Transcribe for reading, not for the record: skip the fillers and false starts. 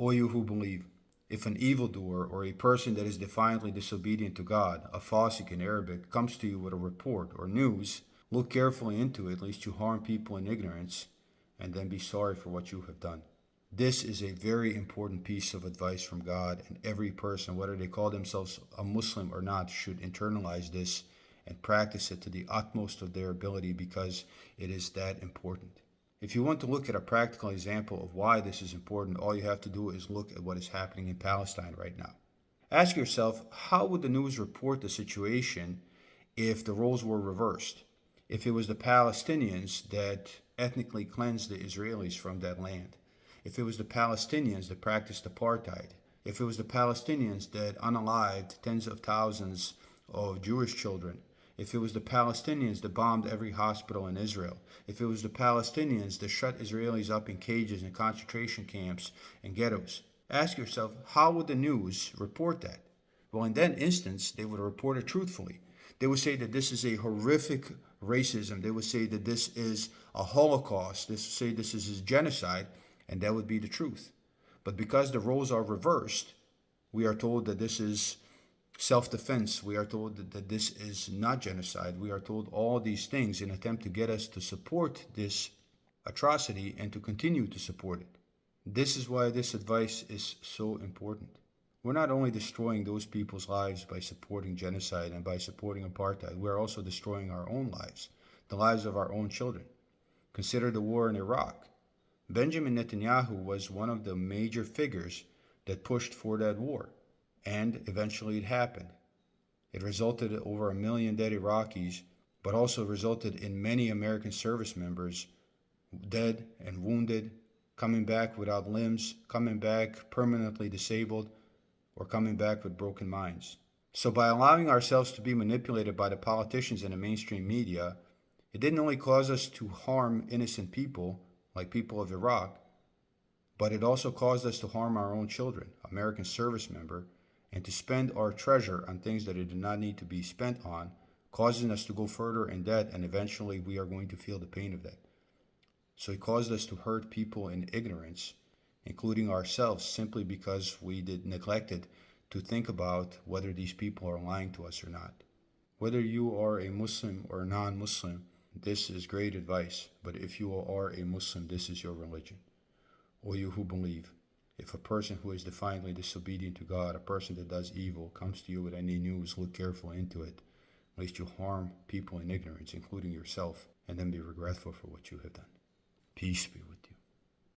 O you who believe, if an evildoer or a person that is defiantly disobedient to God, a fasik in Arabic, comes to you with a report or news, look carefully into it, lest you harm people in ignorance, and then be sorry for what you have done. This is a very important piece of advice from God, and every person, whether they call themselves a Muslim or not, should internalize this and practice it to the utmost of their ability, because it is that important. If you want to look at a practical example of why this is important, all you have to do is look at what is happening in Palestine right now. Ask yourself, how would the news report the situation if the roles were reversed? If it was the Palestinians that ethnically cleansed the Israelis from that land? If it was the Palestinians that practiced apartheid? If it was the Palestinians that unalived tens of thousands of Jewish children? If it was the Palestinians that bombed every hospital in Israel? If it was the Palestinians that shut Israelis up in cages in concentration camps and ghettos? Ask yourself, how would the news report that? Well, in that instance, they would report it truthfully. They would say that this is a horrific racism. They would say that this is a Holocaust. They would say this is a genocide, and that would be the truth. But because the roles are reversed, we are told that this is self-defense. We are told that this is not genocide. We are told all these things in an attempt to get us to support this atrocity and to continue to support it. This is why this advice is so important. We're not only destroying those people's lives by supporting genocide and by supporting apartheid, we're also destroying our own lives, the lives of our own children. Consider the war in Iraq. Benjamin Netanyahu was one of the major figures that pushed for that war, and eventually it happened. It resulted in over 1 million dead Iraqis, but also resulted in many American service members dead and wounded, coming back without limbs, coming back permanently disabled, or coming back with broken minds. So by allowing ourselves to be manipulated by the politicians and the mainstream media, it didn't only cause us to harm innocent people, like people of Iraq, but it also caused us to harm our own children, American service member, and to spend our treasure on things that it did not need to be spent on, causing us to go further in debt, and eventually we are going to feel the pain of that. So it caused us to hurt people in ignorance, including ourselves, simply because we neglected to think about whether these people are lying to us or not. Whether you are a Muslim or non-Muslim, this is great advice. But if you are a Muslim, this is your religion. O you who believe, if a person who is defiantly disobedient to God, a person that does evil, comes to you with any news, look carefully into it, lest you harm people in ignorance, including yourself, and then be regretful for what you have done. Peace be with you.